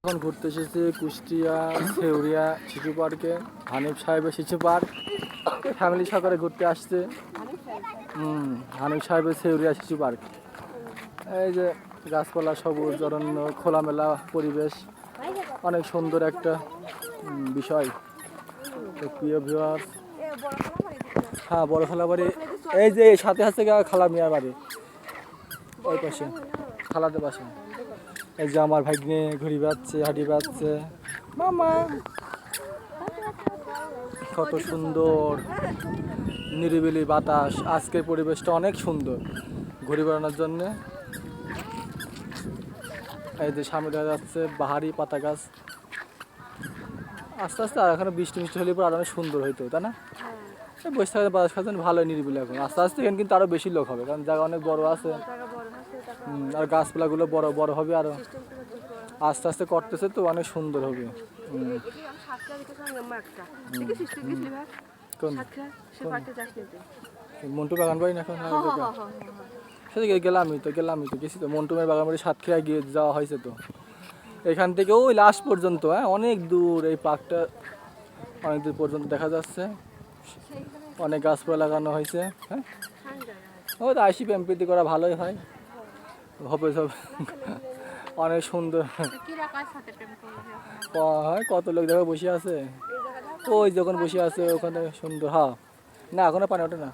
এখন ঘুরতে এসেছি কুষ্টিয়া শেউরিয়া শিশু পার্কে। হানিফ সাহেবের শিশু পার্ক ফ্যামিলি সহকারে ঘুরতে আসছে। হানিফ সাহেবের শেউরিয়া শিশু পার্ক। এই যে গাছপালা, সবুজ অরণ্য, খোলামেলা পরিবেশ, অনেক সুন্দর একটা বিষয়। তো প্রিয় ভিউয়ার্স, হ্যাঁ বড় খালা বাড়ি এই যে সাথে আছে খালা মিয়ার বাড়ি, ওই পাশে খালাদের পাশে। এই যে আমার ভাগ্নে ঘুরি বেড়াচ্ছে, হাঁটি বেড়াচ্ছে। মামা কত সুন্দর নিরিবিলি বাতাস, আজকের পরিবেশটা অনেক সুন্দর ঘুরে বেড়ানোর জন্যে। এই যে সামনে দেখা যাচ্ছে বাহারি পাতা গাছ। আস্তে আস্তে আর এখানে বৃষ্টি হলে পর আরো অনেক সুন্দর হইতো, তাই না? এই বসে থাকতে বাতাস খাচ্ছেন, ভালোই নিরিবিলি। এখন আস্তে আস্তে এখানে কিন্তু আরো বেশি লোক হবে, কারণ জায়গা অনেক বড় আছে। আর গাছপালাগুলো বড় বড় হবে, আরো আস্তে আস্তে করতেছে, তো অনেক সুন্দর হবে। মন্টু বাগান বাড়ি না এখন সেদিকে গেলামই তো গেছি তো মন্টুমের বাগান বাড়ি সাতক্ষীরা গিয়ে যাওয়া হয়েছে। তো এখান থেকে ওই লাস্ট পর্যন্ত, হ্যাঁ অনেক দূর এই পার্কটা, অনেক দূর পর্যন্ত দেখা যাচ্ছে। অনেক গাছপালা লাগানো হয়েছে। হ্যাঁ ও তো আইসি এমপিতে করা ভালোই হয়, হবে সব অনেক সুন্দর হয়। কত লোক দেখো বসে আছে, ওই যখন বসে আছে ওখানে সুন্দর। হ্যাঁ না এখনো পানি ওঠে না,